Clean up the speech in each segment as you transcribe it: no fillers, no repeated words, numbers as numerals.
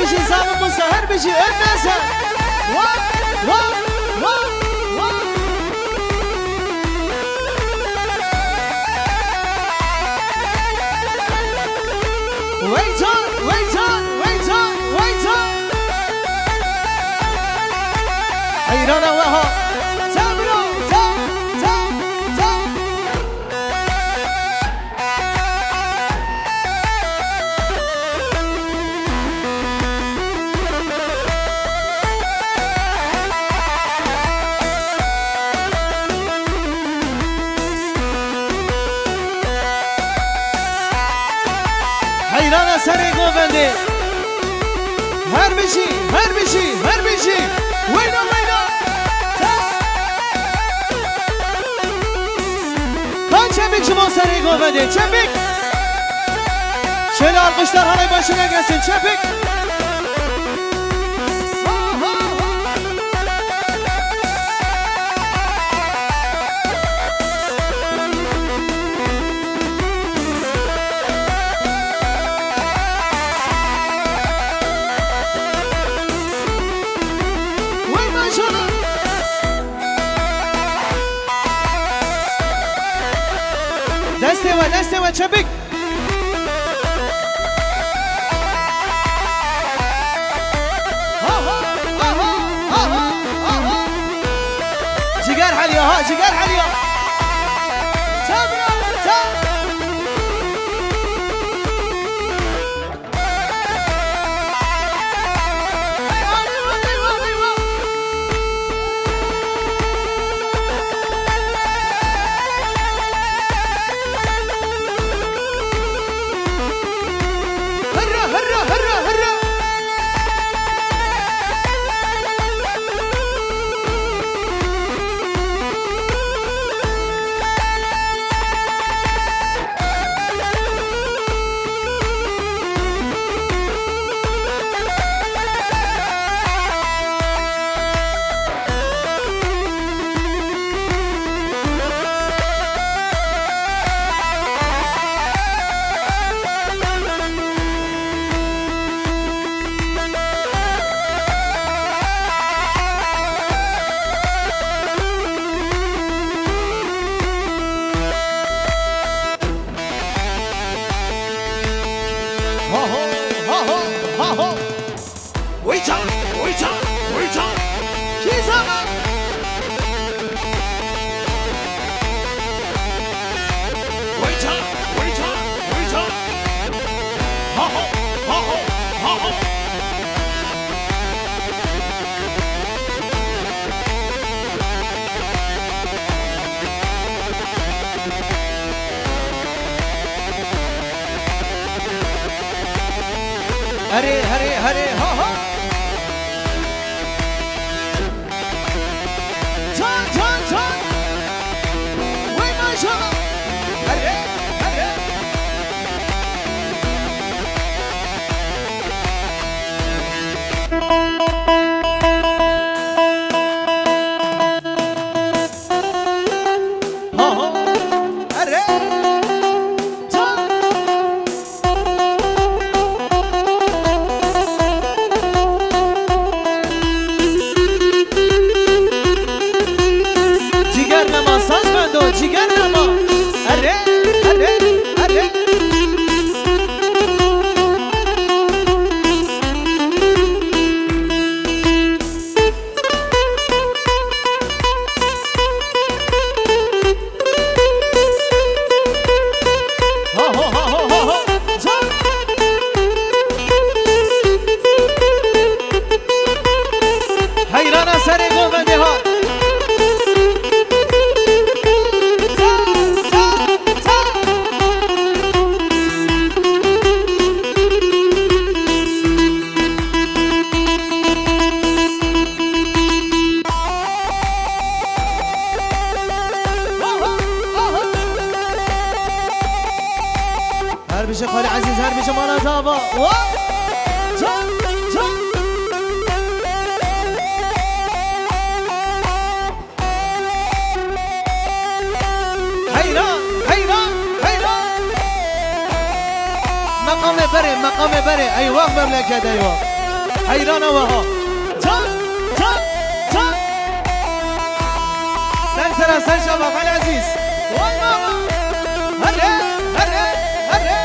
بشي زعم موسى هر بشي ارناسا وا وا وا وا Wait on, wait on, wait on, wait on. حيرانا وها تابلو تاب تاب تاب. حيرانا سري قوفندي هربشي هربشي هربشي وينا وينا كان çembik شما سري قوفندي çembik şöyle alkışlar halay başına gelsin çembik دسته و çembik جگر حلیا ها جگر حلیا تابنا تاب هري هري هري ها ها جان جان جان وين ما شاء الله هري هري ها ها هري جگر نما اره اره اره ها ها ها ها ها حیرانه سر گوونده ها هر بشه خالی عزیز هر بشه مانا زابا جان جان حیران حیران حیران مقام بره مقام بره ایوه مملکت ایوه حیرانه وها جان جان جان سر سر شباب العزيز وای ماما هره هره هره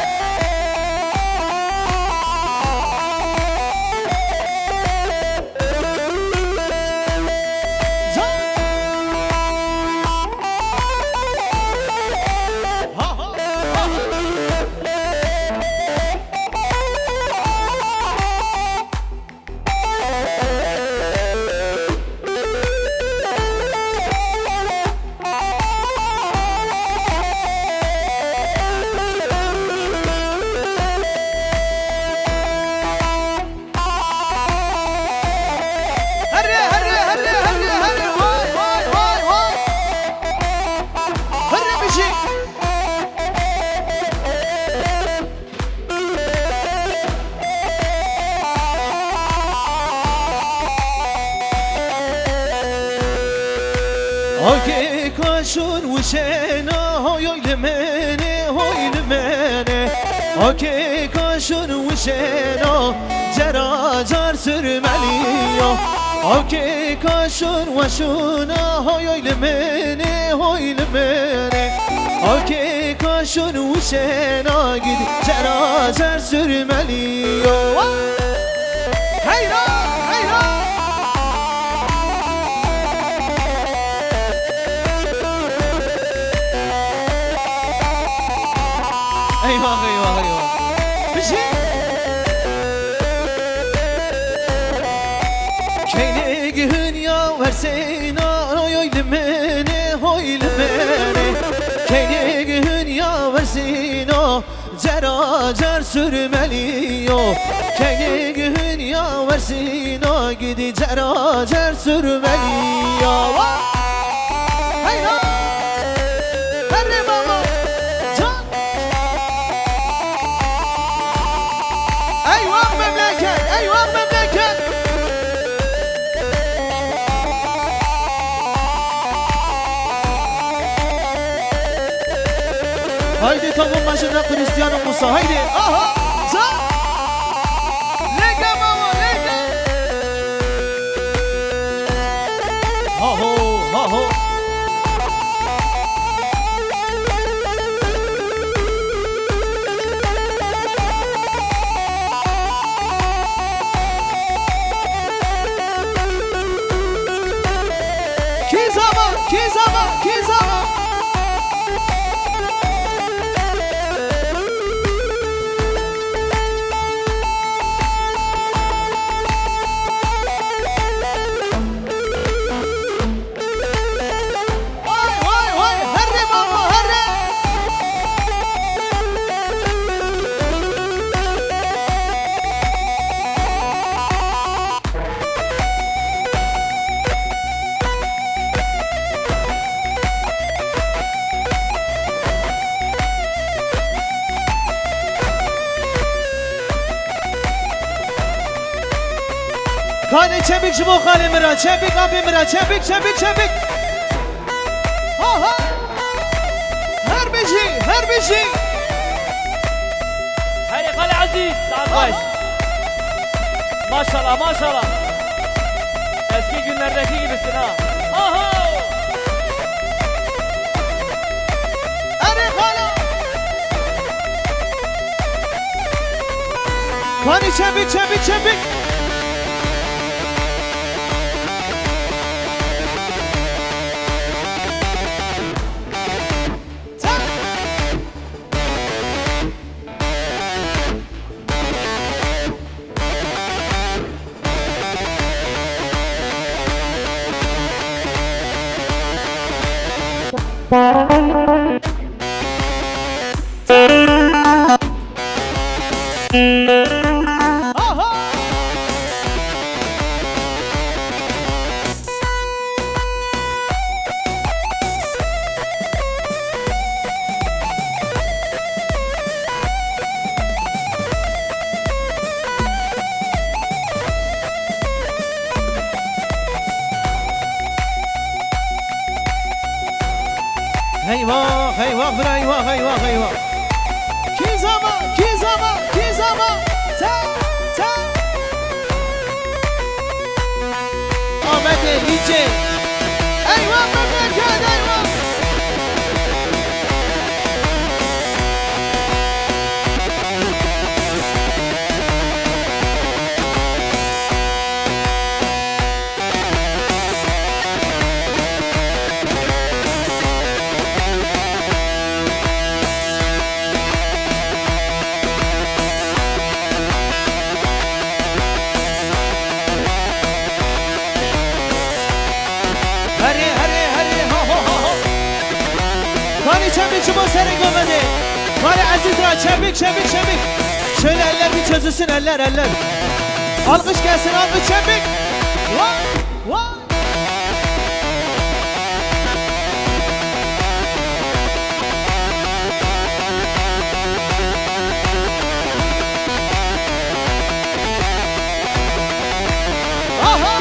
اوكي كاشون وشينا هوي لمنه هوي لمنه اوكي كاشون وشينا جرا جار سرمليو اوكي كاشون وشونا هوي لمنه هوي لمنه اوكي كاشون وشينا قد جرا جار سرمليو هيرا هيرا ايوه ايوه ايوه بشي كينيك هنيا ورسينا هوي لمنه هوي لمنه كينيك هنيا ورسينا جرا جر سرمليو كينيك هنيا ورسينا قد جرا جر سرمليو هيا هري ماما ايوه مملكه ايوه مملكه هايدي تابون ماجنا كريستيانو موسى هايدي اها صح ليكا ماما ليكا ها هو ها هو Kizama, Kizama. Vay, hurry mama, hurry. خانه چبیک شما خاله مرا چبیک آبی مرا چبیک ها هر بشی هاي خالي عزيز تعال باش ما شاء الله eski günlerdeki gibisin ha اره خاله خانه چبیک هيوا برا هيوا كيزاما تا حجي ايوه مملكة ايوه Çabuk seni gömedi. Vali Aziz Ra çabuk. Şöyle eller bir çözülsün eller. Alkış gelsin alkış çabuk. Vay. Aha.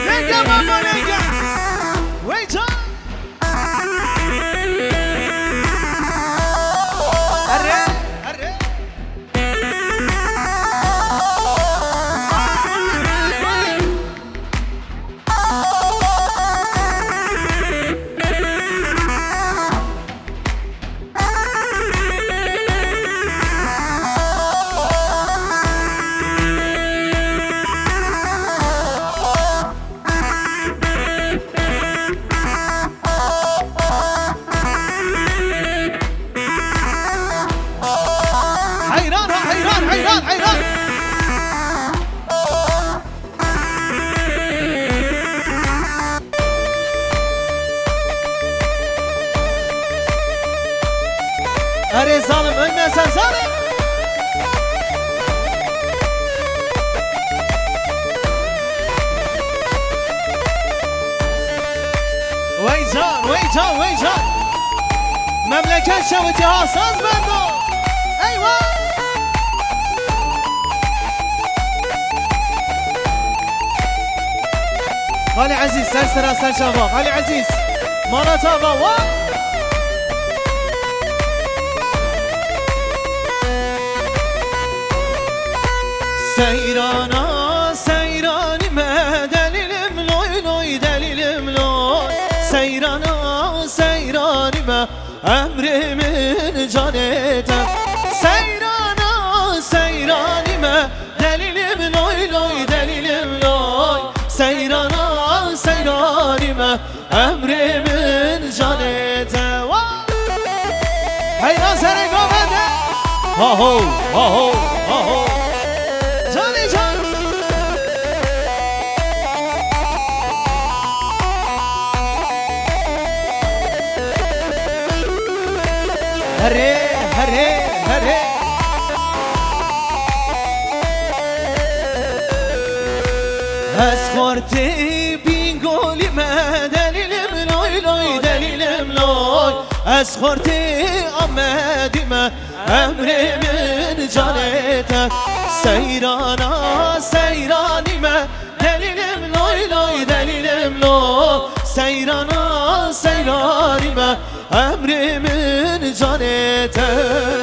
Lega mama lega. Wait up. Arre. Hayran. Arre zalim ölme sen zalim. Veycan. Memleket şeviti hasaz bendo. Eyvah. علي عزيز سلسلة شباب علي عزيز مرتبة سيراني ما دليلم لوي دليلم لوي سيراني ما أمري من جانته سيراني ما دليلم لوي دليلم لوي سيراني ما أمري من جانته هيا سرق وبدا هو جاني هري اسخورتي بينقولي ما دليلم لوي دليلم لوي اسخورتي امادي ما امري من جانته سيراني ما دليلم لوي دليلم لوي سيراني ما امري من جانته